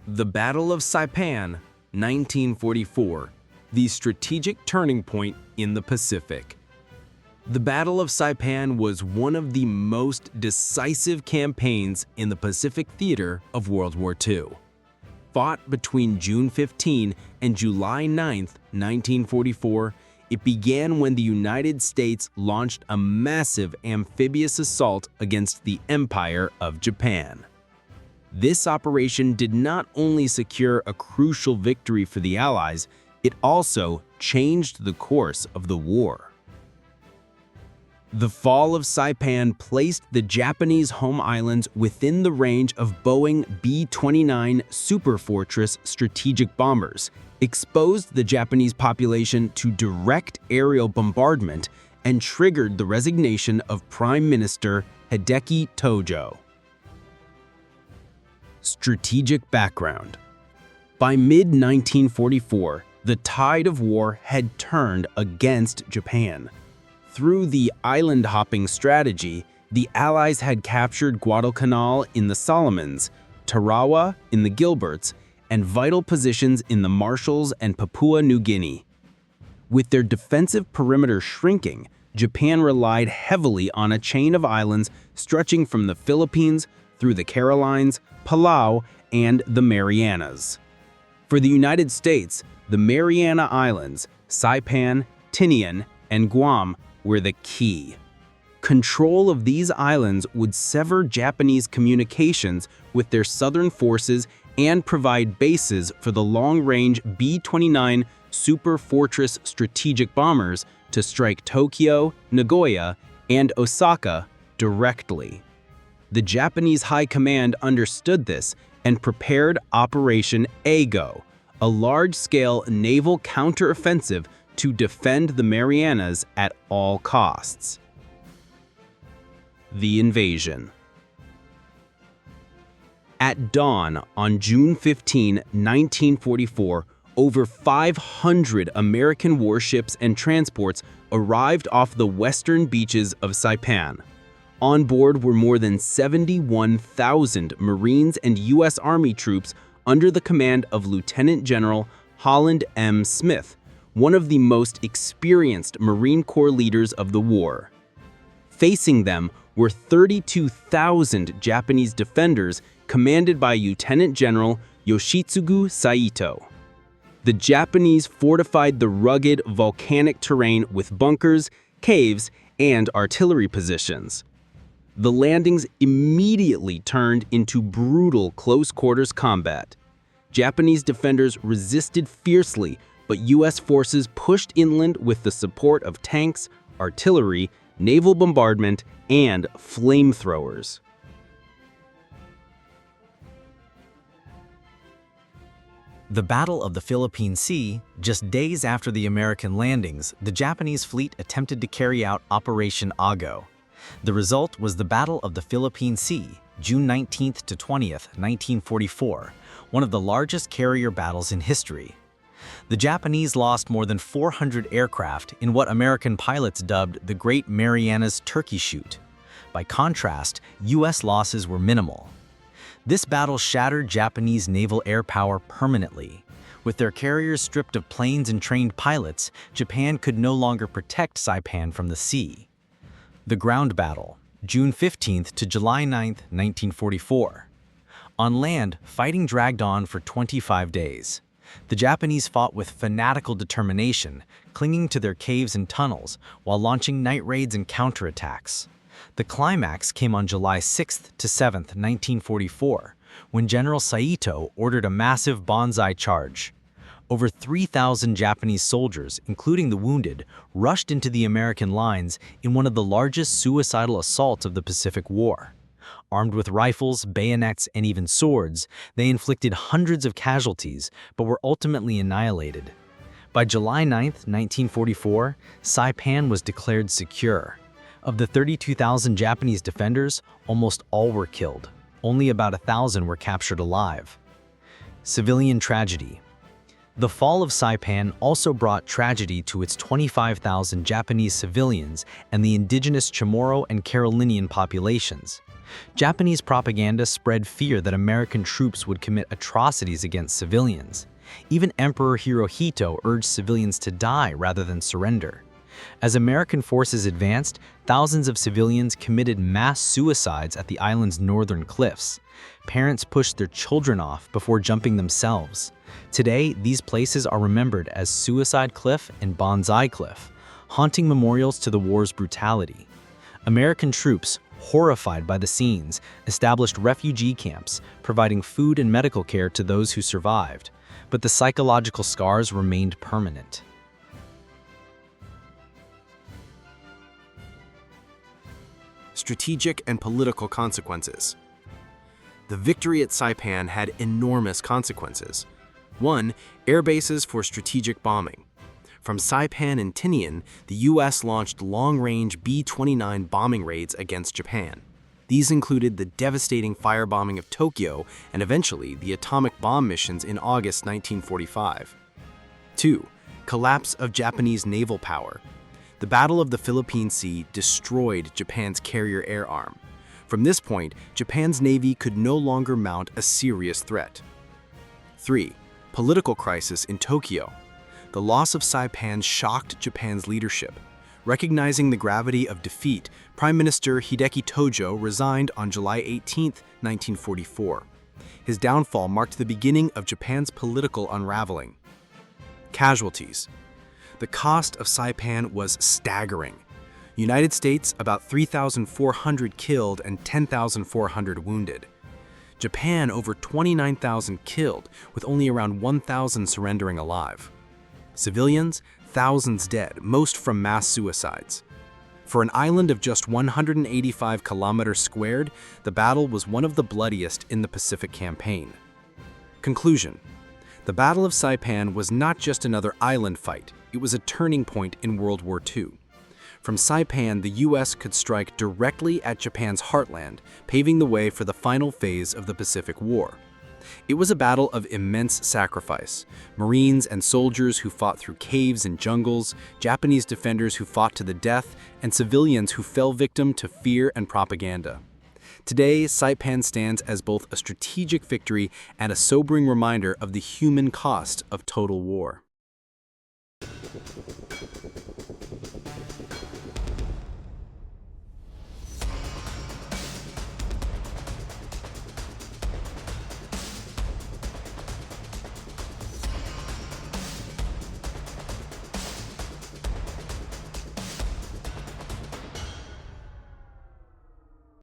The Battle of Saipan, 1944, the strategic turning point in the Pacific. The Battle of Saipan was one of the most decisive campaigns in the Pacific theater of World War II. Fought between June 15 and July 9, 1944, it began when the United States launched a massive amphibious assault against the Empire of Japan. This operation did not only secure a crucial victory for the Allies, it also changed the course of the war. The fall of Saipan placed the Japanese home islands within the range of Boeing B-29 Superfortress strategic bombers, exposed the Japanese population to direct aerial bombardment, and triggered the resignation of Prime Minister Hideki Tōjō. Strategic background. By mid-1944, the tide of war had turned against Japan. Through the island-hopping strategy, the Allies had captured Guadalcanal in the Solomons, Tarawa in the Gilberts, and vital positions in the Marshalls and Papua New Guinea. With their defensive perimeter shrinking, Japan relied heavily on a chain of islands stretching from the Philippines through the Carolines, Palau, and the Marianas. For the United States, the Mariana Islands, Saipan, Tinian, and Guam were the key. Control of these islands would sever Japanese communications with their southern forces and provide bases for the long-range B-29 Superfortress strategic bombers to strike Tokyo, Nagoya, and Osaka directly. The Japanese High Command understood this and prepared Operation Ago, a large-scale naval counteroffensive to defend the Marianas at all costs. The invasion. At dawn on June 15, 1944, over 500 American warships and transports arrived off the western beaches of Saipan. On board were more than 71,000 Marines and U.S. Army troops under the command of Lieutenant General Holland M. Smith, one of the most experienced Marine Corps leaders of the war. Facing them were 32,000 Japanese defenders commanded by Lieutenant General Yoshitsugu Saito. The Japanese fortified the rugged volcanic terrain with bunkers, caves, and artillery positions. The landings immediately turned into brutal close-quarters combat. Japanese defenders resisted fiercely, but U.S. forces pushed inland with the support of tanks, artillery, naval bombardment, and flamethrowers. The Battle of the Philippine Sea, just days after the American landings, the Japanese fleet attempted to carry out Operation Ago. The result was the Battle of the Philippine Sea, June 19th to 20th, 1944, one of the largest carrier battles in history. The Japanese lost more than 400 aircraft in what American pilots dubbed the Great Marianas Turkey Shoot. By contrast, U.S. losses were minimal. This battle shattered Japanese naval air power permanently. With their carriers stripped of planes and trained pilots, Japan could no longer protect Saipan from the sea. The ground battle, June 15th to July 9th, 1944. On land, fighting dragged on for 25 days. The Japanese fought with fanatical determination, clinging to their caves and tunnels while launching night raids and counterattacks. The climax came on July 6th to 7th, 1944, when General Saito ordered a massive banzai charge. Over 3,000 Japanese soldiers, including the wounded, rushed into the American lines in one of the largest suicidal assaults of the Pacific War. Armed with rifles, bayonets, and even swords, they inflicted hundreds of casualties, but were ultimately annihilated. By July 9, 1944, Saipan was declared secure. Of the 32,000 Japanese defenders, almost all were killed. Only about 1,000 were captured alive. Civilian tragedy. The fall of Saipan also brought tragedy to its 25,000 Japanese civilians and the indigenous Chamorro and Carolinian populations. Japanese propaganda spread fear that American troops would commit atrocities against civilians. Even Emperor Hirohito urged civilians to die rather than surrender. As American forces advanced, thousands of civilians committed mass suicides at the island's northern cliffs. Parents pushed their children off before jumping themselves. Today, these places are remembered as Suicide Cliff and Banzai Cliff, haunting memorials to the war's brutality. American troops, horrified by the scenes, established refugee camps, providing food and medical care to those who survived. But the psychological scars remained permanent. Strategic and political consequences. The victory at Saipan had enormous consequences. 1. Air bases for strategic bombing. From Saipan and Tinian, the U.S. launched long-range B-29 bombing raids against Japan. These included the devastating firebombing of Tokyo and eventually the atomic bomb missions in August 1945. 2. Collapse of Japanese naval power. The Battle of the Philippine Sea destroyed Japan's carrier air arm. From this point, Japan's navy could no longer mount a serious threat. 3. Political crisis in Tokyo. The loss of Saipan shocked Japan's leadership. Recognizing the gravity of defeat, Prime Minister Hideki Tōjō resigned on July 18, 1944. His downfall marked the beginning of Japan's political unraveling. Casualties. The cost of Saipan was staggering. United States, about 3,400 killed and 10,400 wounded. Japan, over 29,000 killed, with only around 1,000 surrendering alive. Civilians, thousands dead, most from mass suicides. For an island of just 185 kilometers squared, the battle was one of the bloodiest in the Pacific Campaign. Conclusion. The Battle of Saipan was not just another island fight, it was a turning point in World War II. From Saipan, the U.S. could strike directly at Japan's heartland, paving the way for the final phase of the Pacific War. It was a battle of immense sacrifice. Marines and soldiers who fought through caves and jungles, Japanese defenders who fought to the death, and civilians who fell victim to fear and propaganda. Today, Saipan stands as both a strategic victory and a sobering reminder of the human cost of total war.